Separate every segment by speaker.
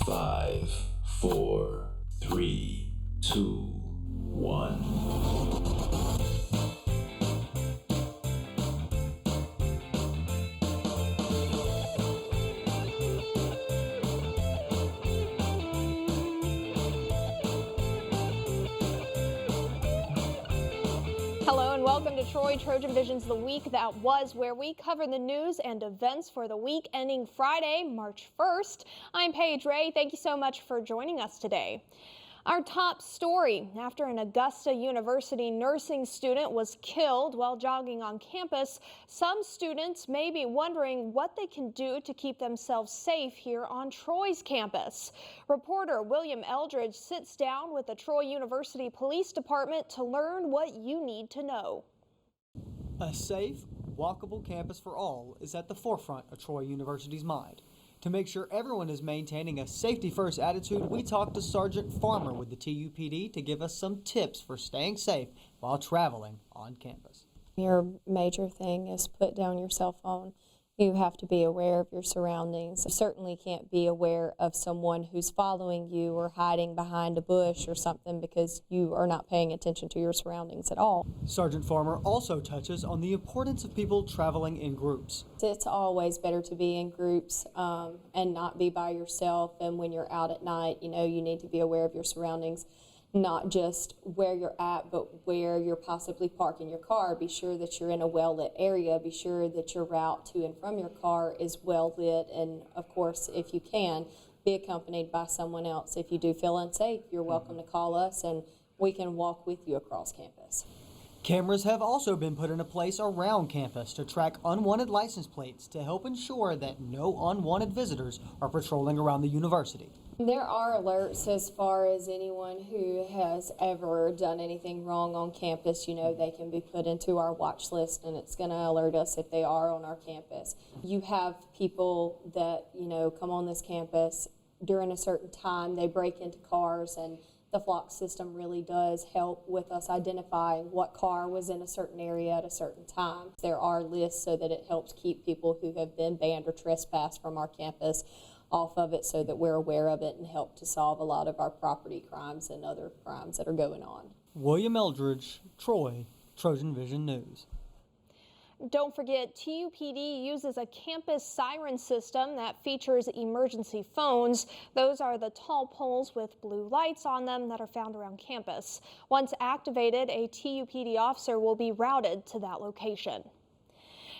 Speaker 1: 5, 4, 3, 2, 1.
Speaker 2: Hello and welcome to Trojan Vision's The Week That Was, where we cover the news and events for the week ending Friday, March 1st. I'm Paige Ray. Thank you so much for joining us today. Our top story: after an Augusta University nursing student was killed while jogging on campus, some students may be wondering what they can do to keep themselves safe here on Troy's campus. Reporter William Eldridge sits down with the Troy University Police Department to learn what you need to know.
Speaker 3: A safe, walkable campus for all is at the forefront of Troy University's mind. To make sure everyone is maintaining a safety-first attitude, we talked to Sergeant Farmer with the TUPD to give us some tips for staying safe while traveling on campus.
Speaker 4: Your major thing is put down your cell phone. You have to be aware of your surroundings. You certainly can't be aware of someone who's following you or hiding behind a bush or something because you are not paying attention to your surroundings at all.
Speaker 3: Sergeant Farmer also touches on the importance of people traveling in groups.
Speaker 4: It's always better to be in groups and not be by yourself. And when you're out at night, you need to be aware of your surroundings. Not just where you're at, but where you're possibly parking your car. Be sure that you're in a well-lit area. Be sure that your route to and from your car is well-lit. And, of course, if you can, be accompanied by someone else. If you do feel unsafe, you're welcome to call us, and we can walk with you across campus.
Speaker 3: Cameras have also been put into place around campus to track unwanted license plates to help ensure that no unwanted visitors are patrolling around the university.
Speaker 4: There are alerts as far as anyone who has ever done anything wrong on campus. They can be put into our watch list, and it's going to alert us if they are on our campus. You have people that, come on this campus during a certain time. They break into cars, and the flock system really does help with us identifying what car was in a certain area at a certain time. There are lists so that it helps keep people who have been banned or trespassed from our campus off of it so that we're aware of it and help to solve a lot of our property crimes and other crimes that are going on.
Speaker 3: William Eldridge, Troy, Trojan Vision News.
Speaker 2: Don't forget, TUPD uses a campus siren system that features emergency phones. Those are the tall poles with blue lights on them that are found around campus. Once activated, a TUPD officer will be routed to that location.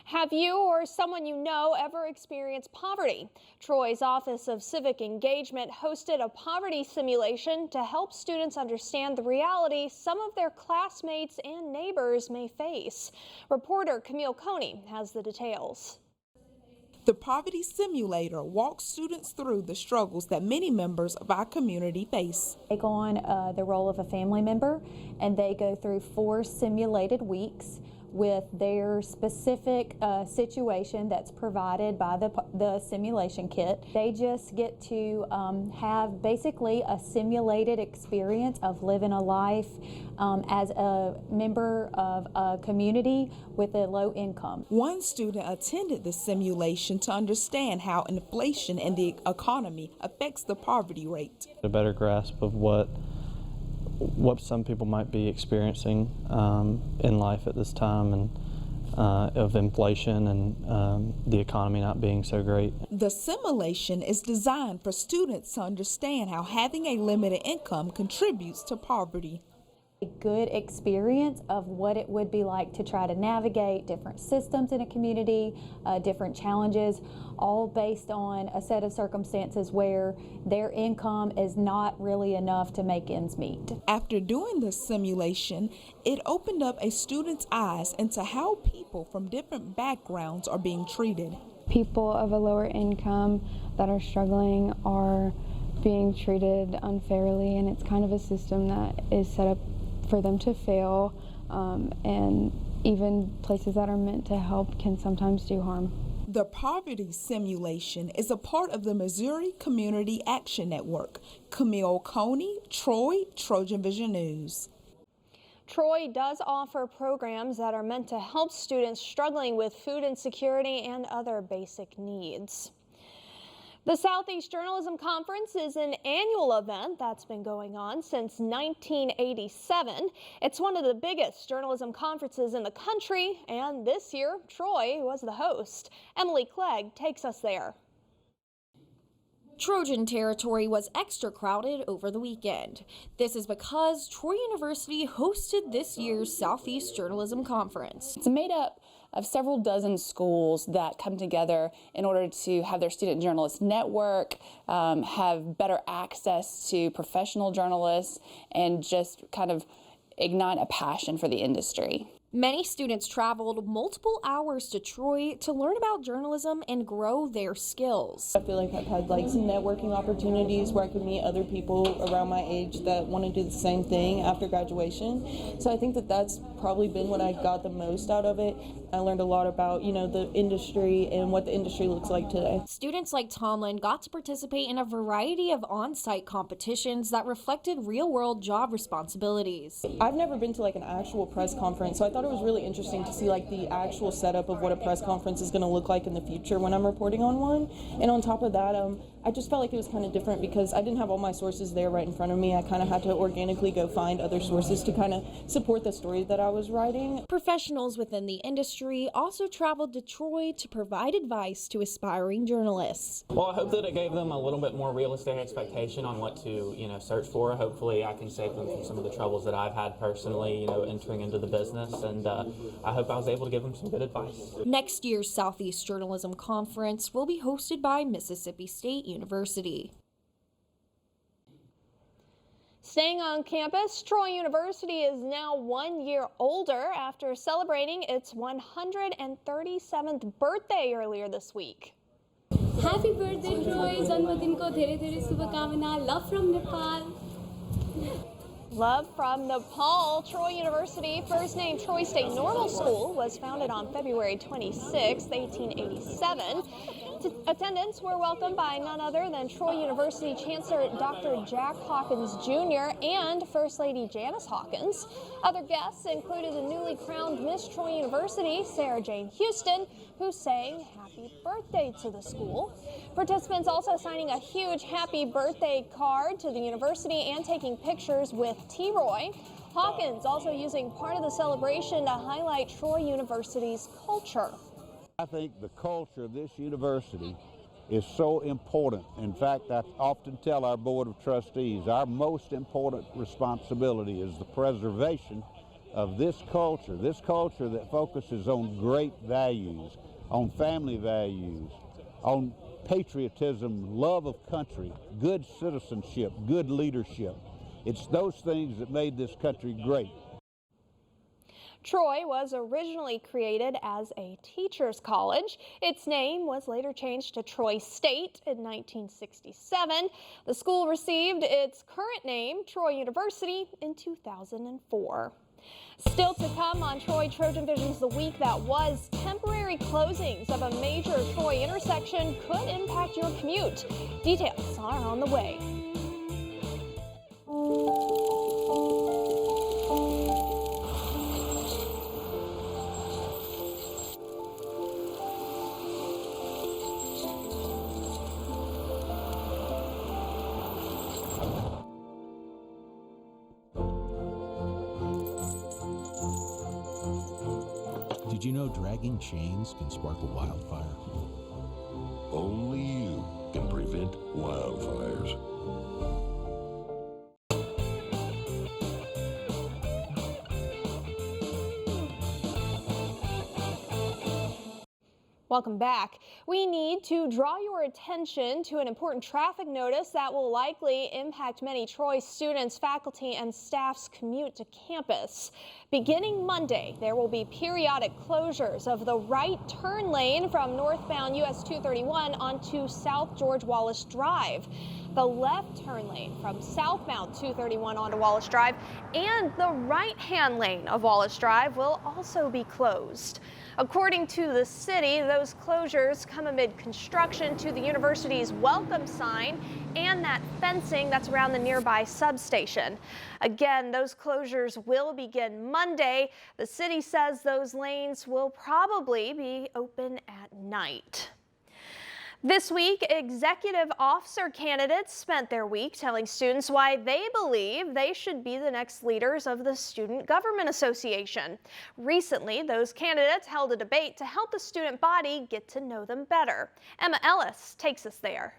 Speaker 2: Have you or someone you know ever experienced poverty? Troy's Office of Civic Engagement hosted a poverty simulation to help students understand the reality some of their classmates and neighbors may face. Reporter Camille Coney has the details.
Speaker 5: The Poverty Simulator walks students through the struggles that many members of our community face.
Speaker 6: Take on the role of a family member, and they go through 4 simulated weeks with their specific situation that's provided by the simulation kit. They just get to have basically a simulated experience of living a life as a member of a community with a low income.
Speaker 5: One student attended the simulation to understand how inflation and the economy affects the poverty rate.
Speaker 7: A better grasp of what some people might be experiencing in life at this time, and of inflation and the economy not being so great.
Speaker 5: The simulation is designed for students to understand how having a limited income contributes to poverty.
Speaker 6: A good experience of what it would be like to try to navigate different systems in a community, different challenges, all based on a set of circumstances where their income is not really enough to make ends meet.
Speaker 5: After doing the simulation, it opened up a student's eyes into how people from different backgrounds are being treated.
Speaker 8: People of a lower income that are struggling are being treated unfairly, and it's kind of a system that is set up for them to fail, and even places that are meant to help can sometimes do harm.
Speaker 5: The poverty simulation is a part of the Missouri Community Action Network. Camille Coney, Troy, Trojan Vision News.
Speaker 2: Troy does offer programs that are meant to help students struggling with food insecurity and other basic needs. The Southeast Journalism Conference is an annual event that's been going on since 1987. It's one of the biggest journalism conferences in the country, and this year, Troy was the host. Emily Clegg takes us there.
Speaker 9: Trojan territory was extra crowded over the weekend. This is because Troy University hosted this year's Southeast Journalism Conference.
Speaker 10: It's made up of several dozen schools that come together in order to have their student journalist network, have better access to professional journalists, and just kind of ignite a passion for the industry.
Speaker 9: Many students traveled multiple hours to Troy to learn about journalism and grow their skills.
Speaker 11: I feel like I've had some networking opportunities where I could meet other people around my age that want to do the same thing after graduation. So I think that that's probably been what I got the most out of it. I learned a lot about, the industry and what the industry looks like today.
Speaker 9: Students like Tomlin got to participate in a variety of on-site competitions that reflected real-world job responsibilities.
Speaker 11: I've never been to an actual press conference, so I thought it was really interesting to see the actual setup of what a press conference is going to look like in the future when I'm reporting on one. And on top of that, I just felt like it was kind of different because I didn't have all my sources there right in front of me. I kind of had to organically go find other sources to kind of support the story that I was writing.
Speaker 9: Professionals within the industry also traveled to Troy to provide advice to aspiring journalists.
Speaker 12: Well, I hope that it gave them a little bit more realistic expectation on what to, search for. Hopefully I can save them from some of the troubles that I've had personally, entering into the business, and I hope I was able to give them some good advice.
Speaker 9: Next year's Southeast Journalism Conference will be hosted by Mississippi State University.
Speaker 2: Staying on campus, Troy University is now 1 year older after celebrating its 137th birthday earlier this week.
Speaker 13: Happy birthday, Troy! Janmadin ko dhere dhere shubhakamna. Love from Nepal.
Speaker 2: Love from Nepal. Troy University, first named Troy State Normal School, was founded on February 26, 1887. Attendants were welcomed by none other than Troy University Chancellor Dr. Jack Hawkins Jr. and First Lady Janice Hawkins. Other guests included the newly crowned Miss Troy University, Sarah Jane Houston, who sang happy birthday to the school. Participants also signing a huge happy birthday card to the university and taking pictures with T-Roy. Hawkins also using part of the celebration to highlight Troy University's culture.
Speaker 14: I think the culture of this university is so important. In fact, I often tell our Board of Trustees, our most important responsibility is the preservation of this culture that focuses on great values, on family values, on patriotism, love of country, good citizenship, good leadership. It's those things that made this country great.
Speaker 2: Troy was originally created as a teacher's college. Its name was later changed to Troy State in 1967. The school received its current name, Troy University, in 2004. Still to come on Troy TrojanVision's The Week That Was, temporary closings of a major Troy intersection could impact your commute. Details are on the way.
Speaker 15: Did you know dragging chains can spark a wildfire?
Speaker 1: Only you can prevent wildfires.
Speaker 2: Welcome back. We need to draw your attention to an important traffic notice that will likely impact many Troy students, faculty, and staff's commute to campus. Beginning Monday, there will be periodic closures of the right turn lane from northbound US 231 onto South George Wallace Drive, the left turn lane from southbound 231 onto Wallace Drive, and the right-hand lane of Wallace Drive will also be closed. According to the city, those closures come amid construction to the university's welcome sign and that fencing that's around the nearby substation. Again, those closures will begin Monday. The city says those lanes will probably be open at night. This week, executive officer candidates spent their week telling students why they believe they should be the next leaders of the Student Government Association. Recently, those candidates held a debate to help the student body get to know them better. Emma Ellis takes us there.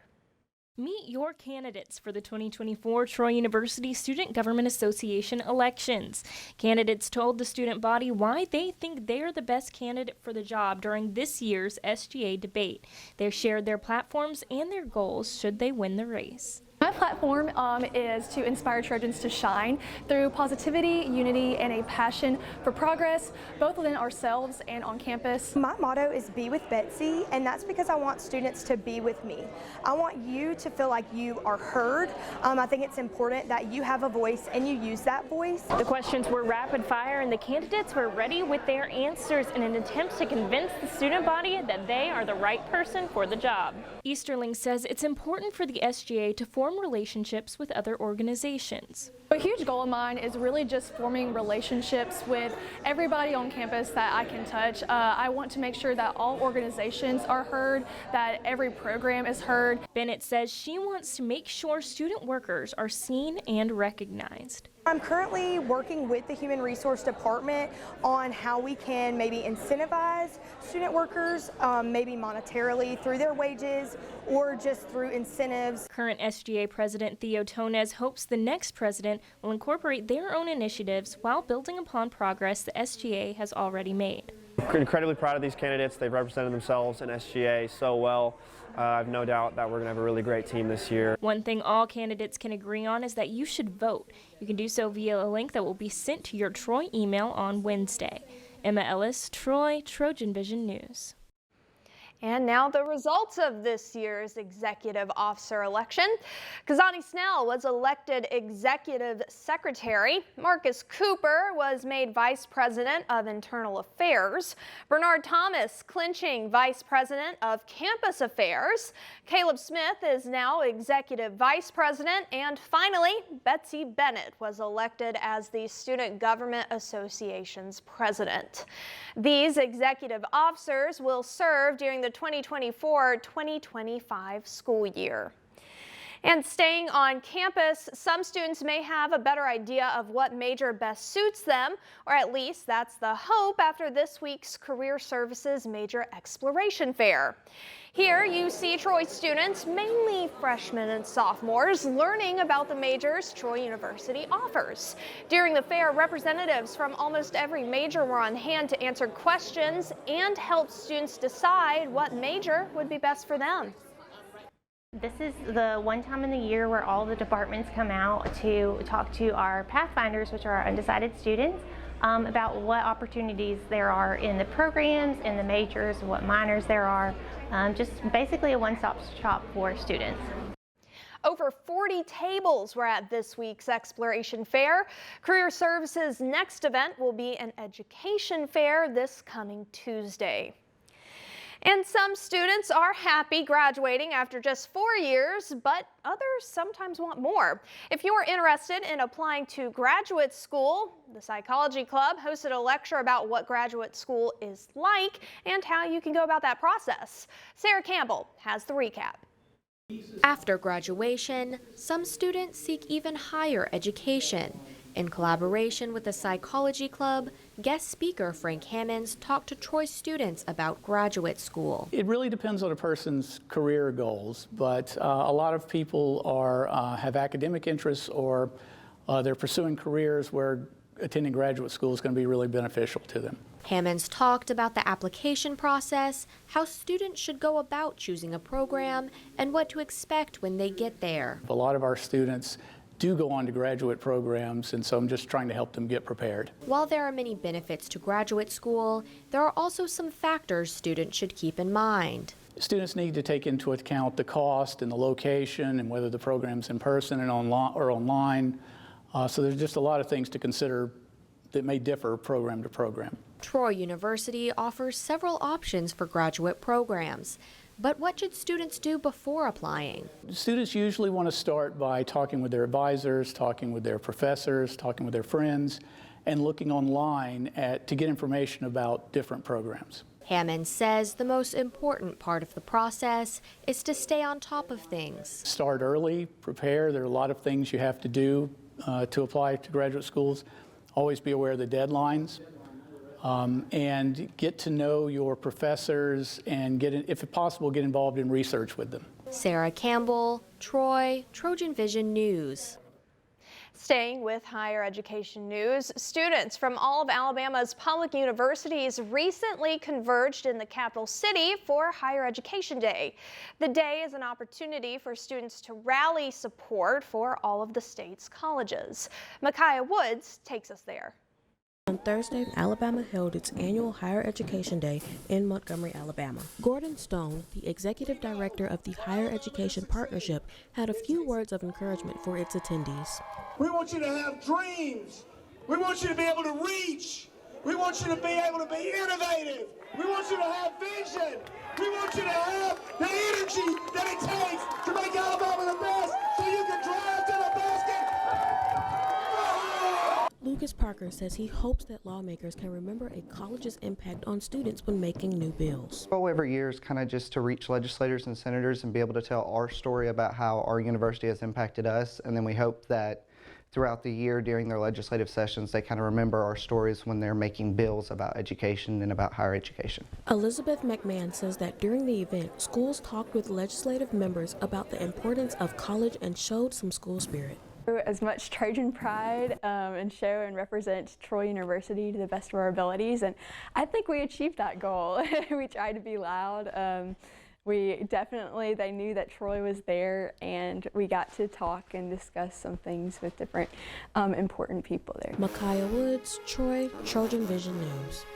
Speaker 16: Meet your candidates for the 2024 Troy University Student Government Association elections. Candidates told the student body why they think they're the best candidate for the job during this year's SGA debate. They shared their platforms and their goals should they win the race.
Speaker 17: My platform is to inspire Trojans to shine through positivity, unity, and a passion for progress, both within ourselves and on campus.
Speaker 18: My motto is be with Betsy, and that's because I want students to be with me. I want you to feel like you are heard. I think it's important that you have a voice and you use that voice.
Speaker 16: The questions were rapid fire and the candidates were ready with their answers in an attempt to convince the student body that they are the right person for the job. Easterling says it's important for the SGA to form relationships with other organizations.
Speaker 17: A huge goal of mine is really just forming relationships with everybody on campus that I can touch. I want to make sure that all organizations are heard, that every program is heard.
Speaker 16: Bennett says she wants to make sure student workers are seen and recognized.
Speaker 18: I'm currently working with the Human Resource Department on how we can maybe incentivize student workers, maybe monetarily through their wages or just through incentives.
Speaker 16: Current SGA President Theo Tonez hopes the next president will incorporate their own initiatives while building upon progress the SGA has already made.
Speaker 19: Incredibly proud of these candidates. They've represented themselves in SGA so well. I have no doubt that we're going to have a really great team this year.
Speaker 16: One thing all candidates can agree on is that you should vote. You can do so via a link that will be sent to your Troy email on Wednesday. Emma Ellis, Troy, TrojanVision News.
Speaker 2: And now the results of this year's executive officer election. Kazani Snell was elected executive secretary. Marcus Cooper was made vice president of internal affairs. Bernard Thomas clinching vice president of campus affairs. Caleb Smith is now executive vice president. And finally, Betsy Bennett was elected as the Student Government Association's president. These executive officers will serve during the 2024-2025 school year. And staying on campus, some students may have a better idea of what major best suits them, or at least that's the hope after this week's Career Services Major Exploration Fair. Here you see Troy students, mainly freshmen and sophomores, learning about the majors Troy University offers. During the fair, representatives from almost every major were on hand to answer questions and help students decide what major would be best for them.
Speaker 20: This is the one time in the year where all the departments come out to talk to our Pathfinders, which are our undecided students, about what opportunities there are in the programs, in the majors, what minors there are. Just basically a one-stop shop for students.
Speaker 2: Over 40 tables were at this week's Exploration Fair. Career Services' next event will be an education fair this coming Tuesday. And some students are happy graduating after just 4 years, but others sometimes want more. If you're interested in applying to graduate school, the Psychology Club hosted a lecture about what graduate school is like and how you can go about that process. Sarah Campbell has the recap.
Speaker 21: After graduation, some students seek even higher education. In collaboration with the Psychology Club, guest speaker Frank Hammonds talked to Troy students about graduate school.
Speaker 22: It really depends on a person's career goals, but a lot of people have academic interests or they're pursuing careers where attending graduate school is going to be really beneficial to them.
Speaker 21: Hammonds talked about the application process, how students should go about choosing a program, and what to expect when they get there.
Speaker 22: A lot of our students do go on to graduate programs, and so I'm just trying to help them get prepared.
Speaker 21: While there are many benefits to graduate school, there are also some factors students should keep in mind.
Speaker 22: Students need to take into account the cost and the location and whether the program's in person and online. So there's just a lot of things to consider that may differ program to program.
Speaker 21: Troy University offers several options for graduate programs. But what should students do before applying?
Speaker 22: Students usually want to start by talking with their advisors, talking with their professors, talking with their friends, and looking online to get information about different programs.
Speaker 21: Hammond says the most important part of the process is to stay on top of things.
Speaker 22: Start early, prepare. There are a lot of things you have to do to apply to graduate schools. Always be aware of the deadlines. And get to know your professors and if possible, get involved in research with them.
Speaker 21: Sarah Campbell, Troy, TrojanVision News.
Speaker 2: Staying with higher education news, students from all of Alabama's public universities recently converged in the capital city for Higher Education Day. The day is an opportunity for students to rally support for all of the state's colleges. Micaiah Woods takes us there.
Speaker 3: On Thursday, Alabama held its annual Higher Education Day in Montgomery, Alabama. Gordon Stone, the executive director of the Higher Education Partnership, had a few words of encouragement for its attendees.
Speaker 4: We want you to have dreams. We want you to be able to reach. We want you to be able to be innovative. We want you to have vision. We want you to have the energy that it takes to make Alabama the best so you can drive to the basket.
Speaker 3: Lucas Parker says he hopes that lawmakers can remember a college's impact on students when making new bills.
Speaker 23: The goal every year is kind of just to reach legislators and senators and be able to tell our story about how our university has impacted us, and then we hope that throughout the year during their legislative sessions they kind of remember our stories when they're making bills about education and about higher education.
Speaker 3: Elizabeth McMahon says that during the event, schools talked with legislative members about the importance of college and showed some school spirit.
Speaker 24: As much Trojan pride and show and represent Troy University to the best of our abilities, and I think we achieved that goal. We tried to be loud. They knew that Troy was there, and we got to talk and discuss some things with different important people there.
Speaker 3: Micaiah Woods, Troy, TrojanVision News.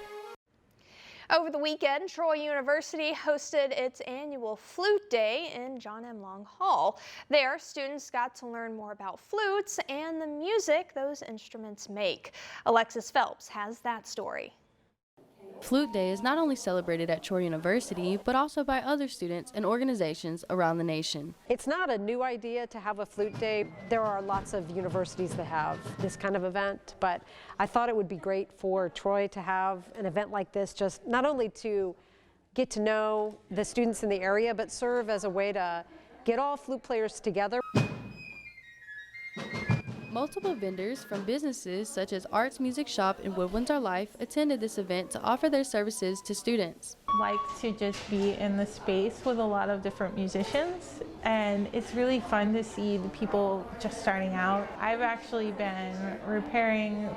Speaker 2: Over the weekend, Troy University hosted its annual Flute Day in John M. Long Hall. There, students got to learn more about flutes and the music those instruments make. Alexis Phelps has that story.
Speaker 25: Flute Day is not only celebrated at Troy University, but also by other students and organizations around the nation.
Speaker 26: It's not a new idea to have a Flute Day. There are lots of universities that have this kind of event, but I thought it would be great for Troy to have an event like this, just not only to get to know the students in the area, but serve as a way to get all flute players together.
Speaker 25: Multiple vendors from businesses such as Arts Music Shop and Woodwinds Our Life attended this event to offer their services to students.
Speaker 27: Like to just be in the space with a lot of different musicians, and it's really fun to see the people just starting out. I've actually been repairing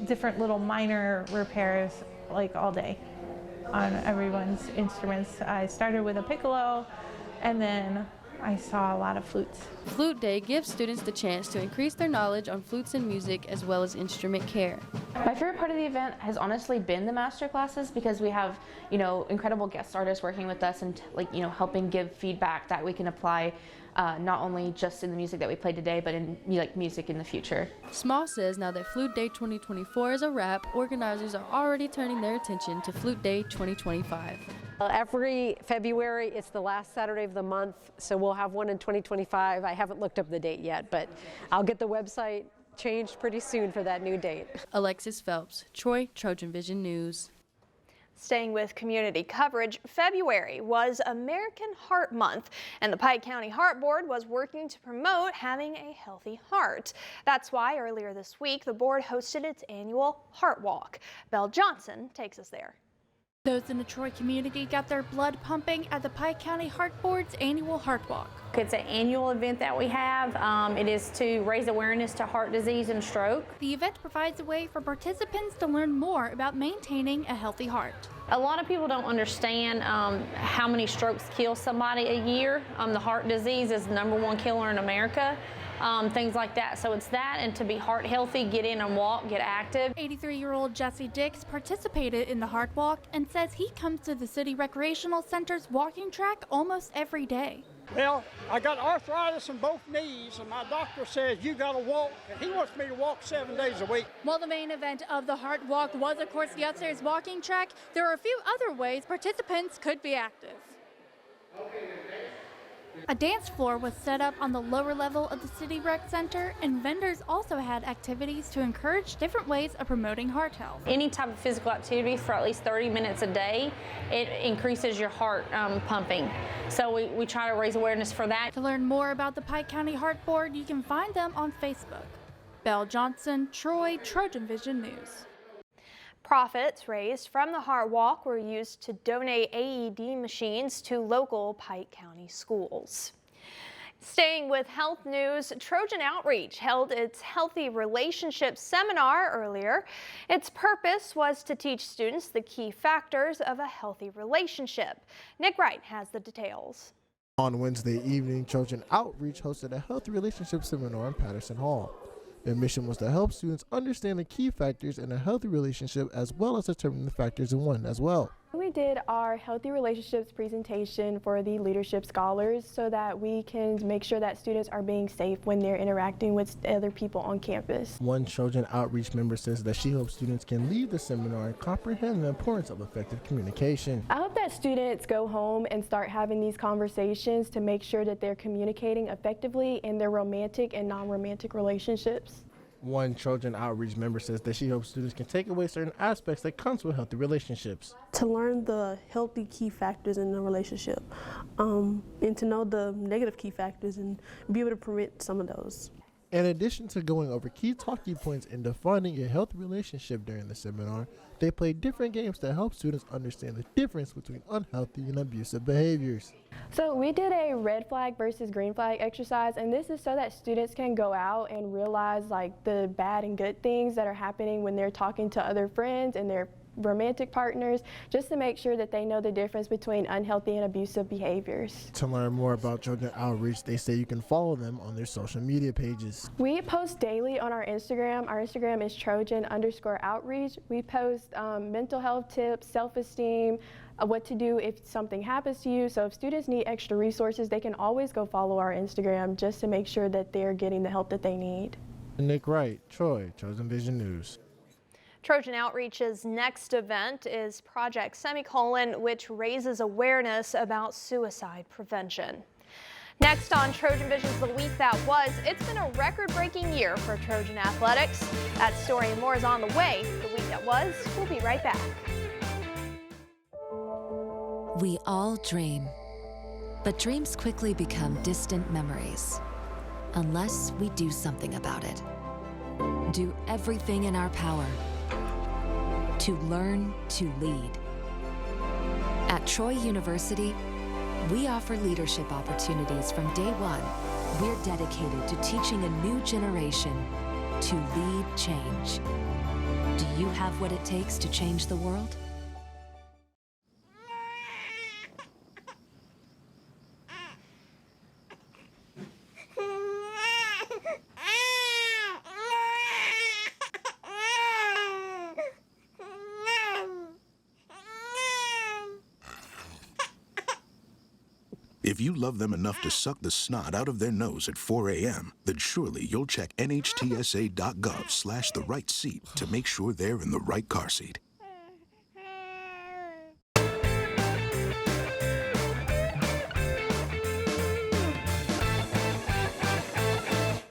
Speaker 27: different little minor repairs like all day on everyone's instruments. I started with a piccolo, and then I saw a lot of flutes.
Speaker 25: Flute Day gives students the chance to increase their knowledge on flutes and music as well as instrument care.
Speaker 28: My favorite part of the event has honestly been the master classes, because we have, incredible guest artists working with us and helping give feedback that we can apply not only just in the music that we played today, but in music in the future.
Speaker 25: Small says now that Flute Day 2024 is a wrap, organizers are already turning their attention to Flute Day 2025.
Speaker 26: Every February, it's the last Saturday of the month, so we'll have one in 2025. I haven't looked up the date yet, but I'll get the website changed pretty soon for that new date.
Speaker 25: Alexis Phelps, Troy, TrojanVision News.
Speaker 2: Staying with community coverage, February was American Heart Month, and the Pike County Heart Board was working to promote having a healthy heart. That's why earlier this week, the board hosted its annual Heart Walk. Belle Johnson takes us there.
Speaker 29: Those in the Troy community got their blood pumping at the Pike County Heart Board's annual Heart Walk.
Speaker 30: It's an annual event that we have. It is to raise awareness to heart disease and stroke.
Speaker 29: The event provides a way for participants to learn more about maintaining a healthy heart.
Speaker 30: A lot of people don't understand how many strokes kill somebody a year. The heart disease is the #1 killer in America. Things like that. So it's that, and to be heart healthy, get in and walk, get active.
Speaker 29: 83-year-old Jesse Dix participated in the Heart Walk and says he comes to the City Recreational Center's walking track almost every day.
Speaker 31: Well, I got arthritis in both knees, and my doctor says you got to walk, and he wants me to walk 7 days a week.
Speaker 29: While the main event of the Heart Walk was, of course, the upstairs walking track, there are a few other ways participants could be active. A dance floor was set up on the lower level of the City Rec Center, and vendors also had activities to encourage different ways of promoting heart health.
Speaker 30: Any type of physical activity for at least 30 minutes a day, it increases your heart pumping. So we try to raise awareness for that.
Speaker 29: To learn more about the Pike County Heart Board, you can find them on Facebook. Belle Johnson, Troy, TrojanVision News.
Speaker 2: Profits raised from the Heart Walk were used to donate AED machines to local Pike County schools. Staying with health news, Trojan Outreach held its Healthy Relationships seminar earlier. Its purpose was to teach students the key factors of a healthy relationship. Nick Wright has the details.
Speaker 5: On Wednesday evening, Trojan Outreach hosted a Healthy Relationships seminar in Patterson Hall. Their mission was to help students understand the key factors in a healthy relationship as well as determine the factors in one as well.
Speaker 6: We did our Healthy Relationships presentation for the leadership scholars so that we can make sure that students are being safe when they're interacting with other people on campus.
Speaker 5: One Trojan Outreach member says that she hopes students can leave the seminar and comprehend the importance of effective communication.
Speaker 6: I hope that students go home and start having these conversations to make sure that they're communicating effectively in their romantic and non-romantic relationships.
Speaker 5: One Trojan Outreach member says that she hopes students can take away certain aspects that comes with healthy relationships.
Speaker 7: To learn the healthy key factors in the relationship and to know the negative key factors and be able to prevent some of those.
Speaker 5: In addition to going over key talking points and defining a healthy relationship during the seminar, they played different games to help students understand the difference between unhealthy and abusive behaviors.
Speaker 6: So we did a red flag versus green flag exercise, and this is so that students can go out and realize like the bad and good things that are happening when they're talking to other friends and their romantic partners, just to make sure that they know the difference between unhealthy and abusive behaviors.
Speaker 5: To learn more about Trojan Outreach, they say you can follow them on their social media pages.
Speaker 6: We post daily on our Instagram. Our Instagram is Trojan_outreach. We post mental health tips, self-esteem, what to do if something happens to you. So if students need extra resources, they can always go follow our Instagram just to make sure that they're getting the help that they need.
Speaker 5: Nick Wright, Troy, TrojanVision News.
Speaker 2: Trojan Outreach's next event is Project Semicolon, which raises awareness about suicide prevention. Next on Trojan Vision's The Week That Was, it's been a record-breaking year for Trojan athletics. That story and more is on the way. The Week That Was, we'll be right back.
Speaker 8: We all dream, but dreams quickly become distant memories unless we do something about it. Do everything in our power to learn to lead. At Troy University, we offer leadership opportunities from day one. We're dedicated to teaching a new generation to lead change. Do you have what it takes to change the world?
Speaker 9: If you love them enough to suck the snot out of their nose at 4 a.m., then surely you'll check nhtsa.gov/the right seat to make sure they're in the right car seat.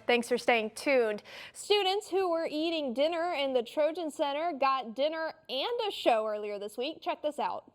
Speaker 2: Thanks for staying tuned. Students who were eating dinner in the Trojan Center got dinner and a show earlier this week. Check this out.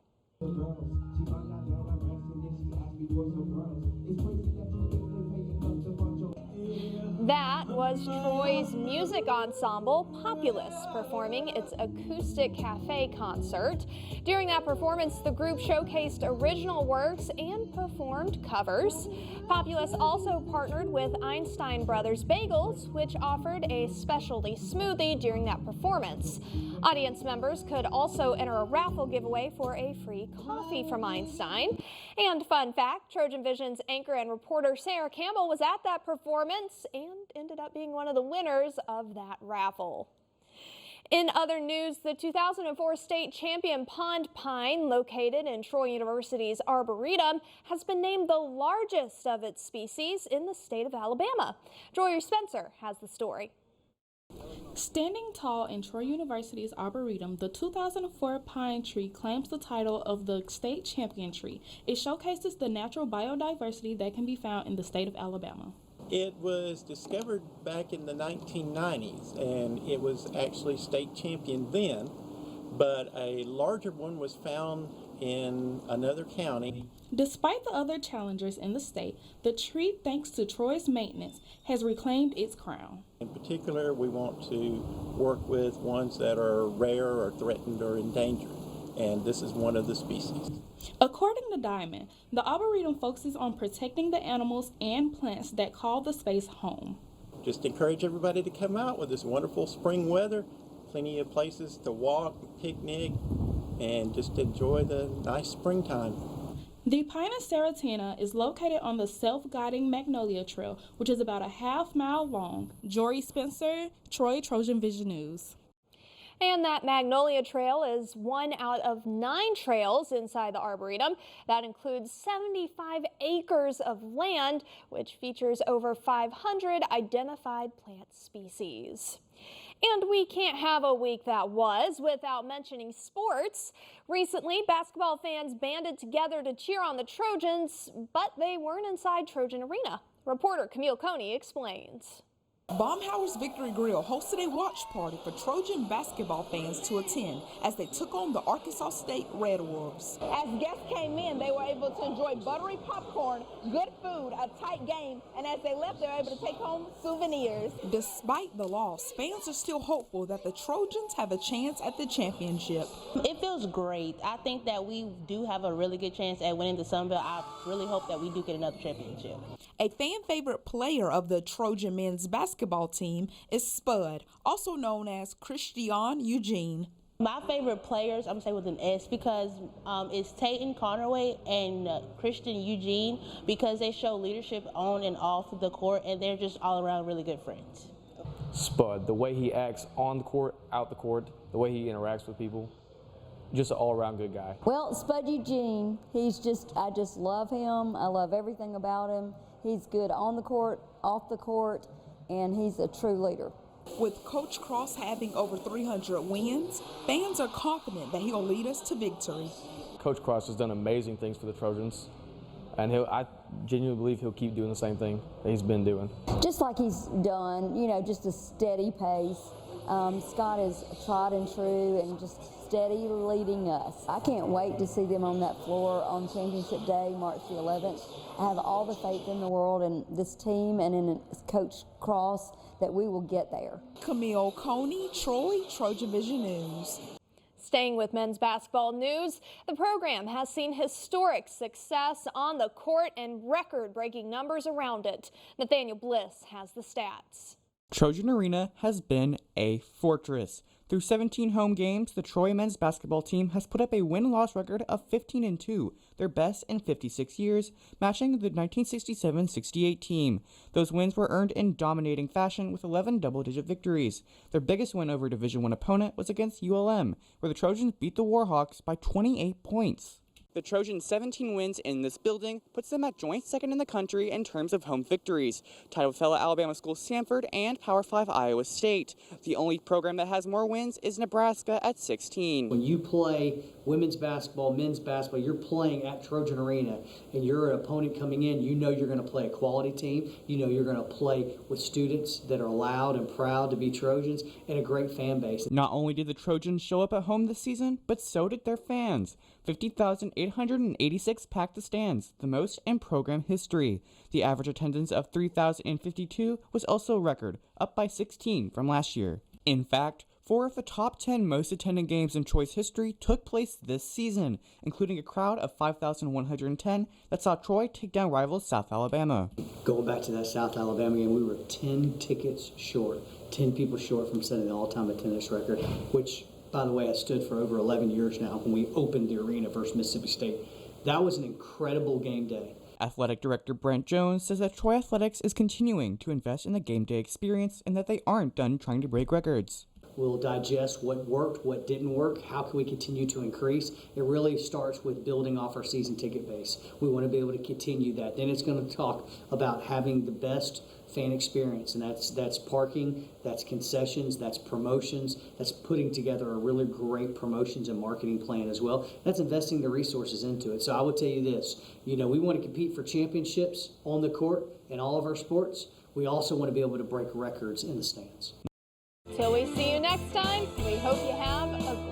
Speaker 2: That was Troy's music ensemble, Populous, performing its acoustic cafe concert. During that performance, the group showcased original works and performed covers. Populous also partnered with Einstein Brothers Bagels, which offered a specialty smoothie during that performance. Audience members could also enter a raffle giveaway for a free coffee from Einstein. And fun fact, Trojan Vision's anchor and reporter Sarah Campbell was at that performance and ended up being one of the winners of that raffle. In other news, the 2004 state champion pond pine, located in Troy University's Arboretum, has been named the largest of its species in the state of Alabama. Joyer Spencer has the story.
Speaker 1: Standing tall in Troy University's Arboretum, the 2004 pine tree claims the title of the state champion tree. It showcases the natural biodiversity that can be found in the state of Alabama.
Speaker 10: It was discovered back in the 1990s, and it was actually state champion then, but a larger one was found in another county.
Speaker 1: Despite the other challengers in the state, the tree, thanks to Troy's maintenance, has reclaimed its crown.
Speaker 10: In particular, we want to work with ones that are rare or threatened or endangered, and this is one of the species.
Speaker 1: According to Diamond, the Arboretum focuses on protecting the animals and plants that call the space home.
Speaker 10: Just encourage everybody to come out with this wonderful spring weather, plenty of places to walk, picnic, and just enjoy the nice springtime.
Speaker 1: The Pinus Serratina is located on the self-guiding Magnolia Trail, which is about a half-mile long. Jory Spencer, Troy TrojanVision News.
Speaker 2: And that Magnolia Trail is one out of 9 trails inside the Arboretum. That includes 75 acres of land, which features over 500 identified plant species. And we can't have a week that was without mentioning sports. Recently, basketball fans banded together to cheer on the Trojans, but they weren't inside Trojan Arena. Reporter Camille Coney explains.
Speaker 11: Baumhauer's Victory Grill hosted a watch party for Trojan basketball fans to attend as they took on the Arkansas State Red Wolves.
Speaker 12: As guests came in, they were able to enjoy buttery popcorn, good food, a tight game, and as they left, they were able to take home souvenirs.
Speaker 11: Despite the loss, fans are still hopeful that the Trojans have a chance at the championship.
Speaker 13: It feels great. I think that we do have a really good chance at winning the Sun Belt. I really hope that we do get another championship.
Speaker 11: A fan favorite player of the Trojan men's basketball team is Spud, also known as Christian Eugene.
Speaker 13: My favorite players, I'm going to say with an S, because it's Tayton Conaway and Christian Eugene, because they show leadership on and off the court, and they're just all around really good friends.
Speaker 14: Spud, the way he acts on the court, out the court, the way he interacts with people, just an all-around good guy.
Speaker 15: Well, Spud Eugene, I just love him. I love everything about him. He's good on the court, off the court, and he's a true leader.
Speaker 11: With Coach Cross having over 300 wins, fans are confident that he'll lead us to victory.
Speaker 14: Coach Cross has done amazing things for the Trojans, and I genuinely believe he'll keep doing the same thing that he's been doing.
Speaker 15: Just like he's done, just a steady pace. Scott is tried and true and just steady leading us. I can't wait to see them on that floor on Championship Day, March the 11th. I have all the faith in the world in this team and in Coach Cross that we will get there.
Speaker 11: Camille Coney, Troy TrojanVision News.
Speaker 2: Staying with men's basketball news, the program has seen historic success on the court and record-breaking numbers around it. Nathaniel Bliss has the stats.
Speaker 16: Trojan Arena has been a fortress. Through 17 home games, the Troy men's basketball team has put up a win-loss record of 15-2, their best in 56 years, matching the 1967-68 team. Those wins were earned in dominating fashion with 11 double-digit victories. Their biggest win over Division I opponent was against ULM, where the Trojans beat the Warhawks by 28 points. The Trojans' 17 wins in this building puts them at joint second in the country in terms of home victories, tied with fellow Alabama school Stanford and Power 5 Iowa State. The only program that has more wins is Nebraska at 16.
Speaker 17: When you play women's basketball, men's basketball, you're playing at Trojan Arena, and you're an opponent coming in, you know you're going to play a quality team. You know you're going to play with students that are loud and proud to be Trojans and a great fan base.
Speaker 16: Not only did the Trojans show up at home this season, but so did their fans. 50,886 packed the stands, the most in program history. The average attendance of 3,052 was also a record, up by 16 from last year. In fact, 4 of the top 10 most attended games in Troy's history took place this season, including a crowd of 5,110 that saw Troy take down rivals South Alabama.
Speaker 17: Going back to that South Alabama game, we were 10 tickets short, 10 people short from setting the all-time attendance record, which, by the way, I stood for over 11 years now when we opened the arena versus Mississippi State. That was an incredible game day.
Speaker 16: Athletic Director Brent Jones says that Troy Athletics is continuing to invest in the game day experience and that they aren't done trying to break records.
Speaker 17: We'll digest what worked, what didn't work, how can we continue to increase. It really starts with building off our season ticket base. We want to be able to continue that. Then it's going to talk about having the best fan experience, and that's parking, that's concessions, that's promotions, that's putting together a really great promotions and marketing plan as well. That's investing the resources into it. So I will tell you this, we want to compete for championships on the court in all of our sports. We also want to be able to break records in the stands.
Speaker 2: Till we see you next time, we hope you have a